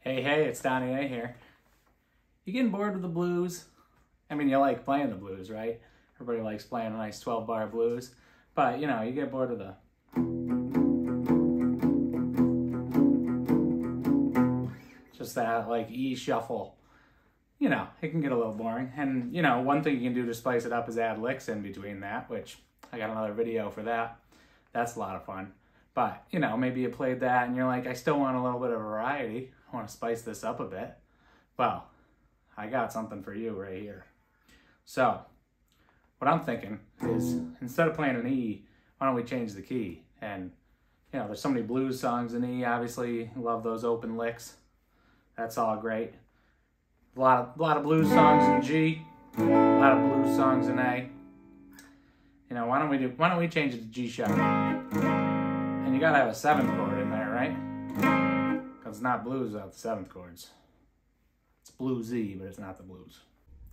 Hey, it's Donny A here. You getting bored with the blues? I mean, you like playing the blues, right? Everybody likes playing a nice 12-bar blues. But, you know, you get bored of the... just that, like, E shuffle. You know, it can get a little boring. And, you know, one thing you can do to spice it up is add licks in between that, which I got another video for that. That's a lot of fun. But, you know, maybe you played that and you're like, I still want a little bit of variety. I want to spice this up a bit. Well, I got something for you right here. So, what I'm thinking is, instead of playing an E, why don't we change the key? And, you know, there's so many blues songs in E, obviously. Love those open licks. That's all great. A lot of blues songs in G. A lot of blues songs in A. You know, why don't we change it to G sharp? And you gotta have a 7th chord in there, right? Because it's not blues without the 7th chords. It's bluesy, but it's not the blues.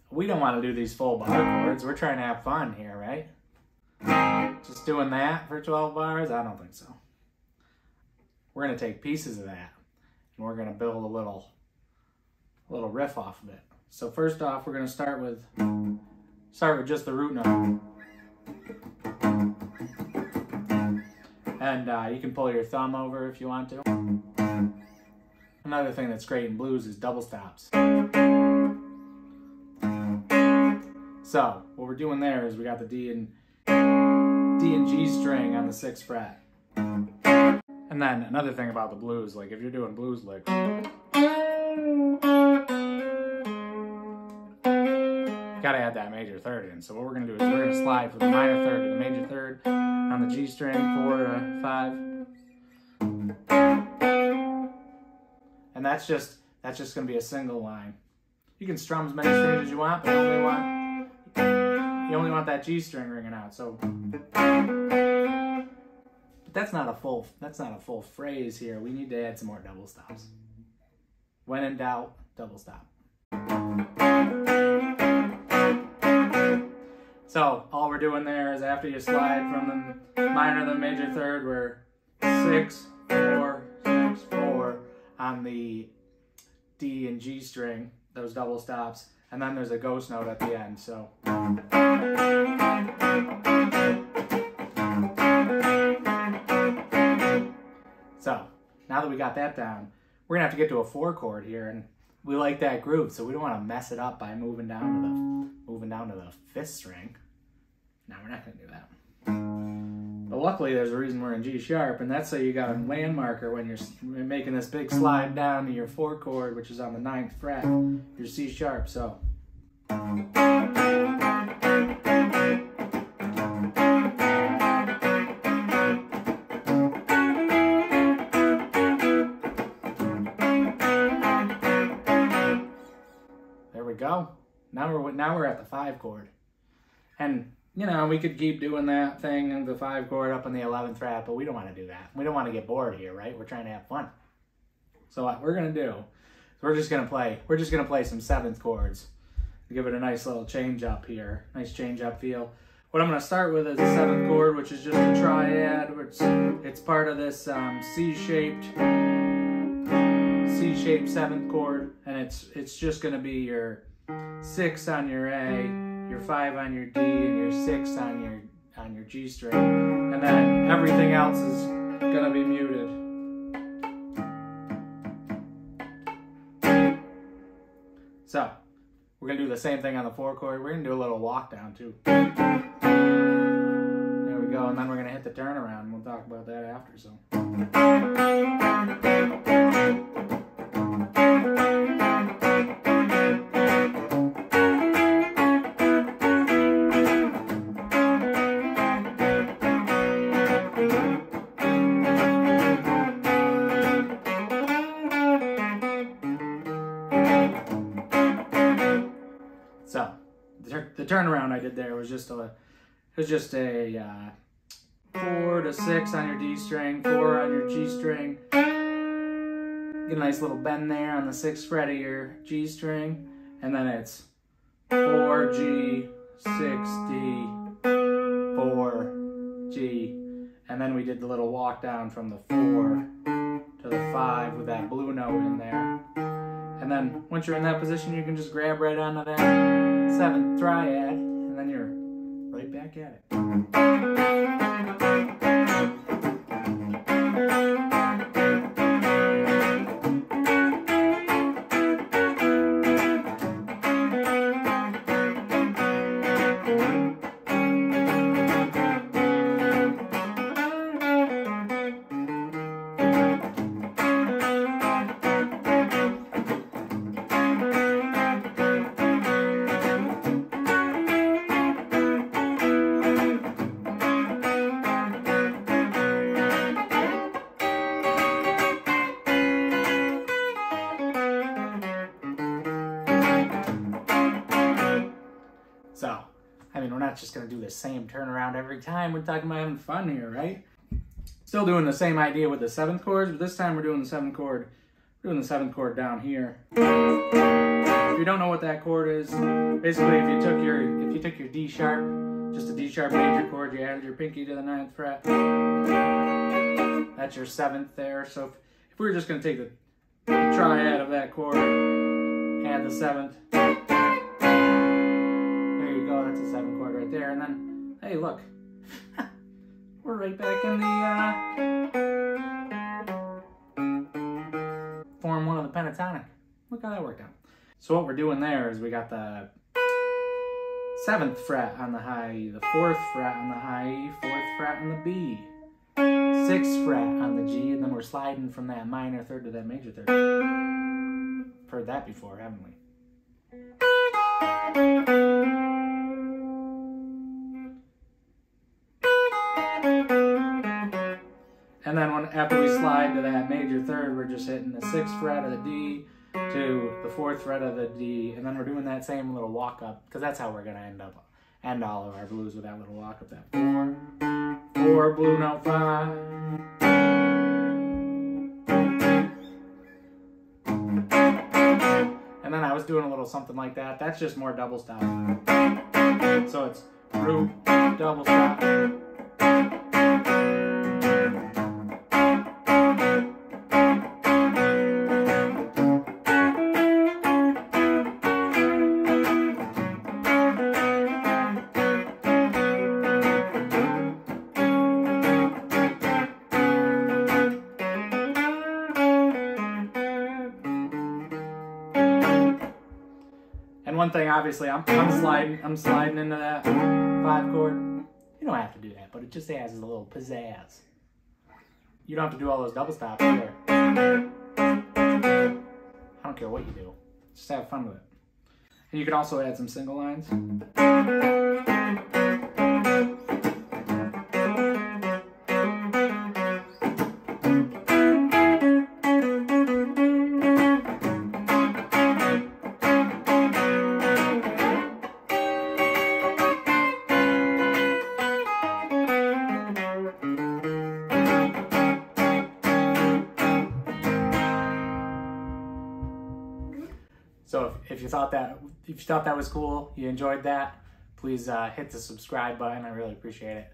We don't want to do these full bar chords. We're trying to have fun here, right? Just doing that for 12 bars? I don't think so. We're gonna take pieces of that and we're gonna build a little riff off of it. So first off, we're gonna start with just the root note. And you can pull your thumb over if you want to. Another thing that's great in blues is double stops. So what we're doing there is we got the D and G string on the 6th fret. And then another thing about the blues, like if you're doing blues licks, gotta add that major third in. So what we're gonna do is we're gonna slide from the minor third to the major third on the G string, 4 to 5. And that's just gonna be a single line. You can strum as many strings as you want, but you only want that G string ringing out. So, but that's not a full phrase here. We need to add some more double stops. When in doubt, double stop. So all we're doing there is after you slide from the minor to the major third, we're 6, 4, 6, 4 on the D and G string, those double stops, and then there's a ghost note at the end. So now that we got that down, we're gonna have to get to a 4 chord here, and we like that groove, so we don't want to mess it up by moving down to the 5th string. No, we're not going to do that. But luckily, there's a reason we're in G sharp, and that's so you got a landmarker when you're making this big slide down to your 4 chord, which is on the 9th fret, your C sharp. So. There we go. Now we're at the 5 chord. And, you know, we could keep doing that thing in the 5 chord up on the 11th fret, but we don't want to do that. We don't want to get bored here, right? We're trying to have fun. So what we're going to do is we're just going to play some 7th chords to give it a nice little change up here. Nice change up feel. What I'm going to start with is a 7th chord, which is just a triad. It's part of this C-shaped 7th chord, and it's just going to be your 6 on your A, your 5 on your D, and your 6 on your G string, and then everything else is going to be muted. So we're going to do the same thing on the 4 chord. We're going to do a little walk down too. There we go, and then we're going to hit the turnaround, and we'll talk about that after. So. So, the turnaround I did there was just a 4 to 6 on your D string, 4 on your G string. Get a nice little bend there on the 6th fret of your G string, and then it's 4 G, 6 D, 4 G, and then we did the little walk down from the 4 to the 5 with that blue note in there. And then once you're in that position, you can just grab right onto that 7th triad, and then you're right back at it. So, I mean, we're not just going to do the same turnaround every time. We're talking about having fun here, right? Still doing the same idea with the 7th chords, but this time we're doing the 7th chord. We're doing the 7th chord down here. If you don't know what that chord is, basically if you took your D sharp, just a D sharp major chord, you added your pinky to the 9th fret. That's your 7th there. So if we were just going to take the triad of that chord, add the 7th. That's a 7th chord right there, and then, hey, look, we're right back in the form 1 of the pentatonic. Look how that worked out. So what we're doing there is we got the 7th fret on the high, the 4th fret on the high, 4th fret on the B, 6th fret on the G, and then we're sliding from that minor third to that major third. Heard that before, haven't we? And then after we slide to that major third, we're just hitting the 6th fret of the D to the 4th fret of the D, and then we're doing that same little walk up, because that's how we're going to end all of our blues, with that little walk up, that 4, blue note 5. And then I was doing a little something like that. That's just more double stop. So it's root, double stop. And one thing, obviously, I'm sliding into that 5 chord. You don't have to do that, but it just adds a little pizzazz. You don't have to do all those double stops either. I don't care what you do. Just have fun with it. And you can also add some single lines. So if you thought that was cool, you enjoyed that, please hit the subscribe button. I really appreciate it.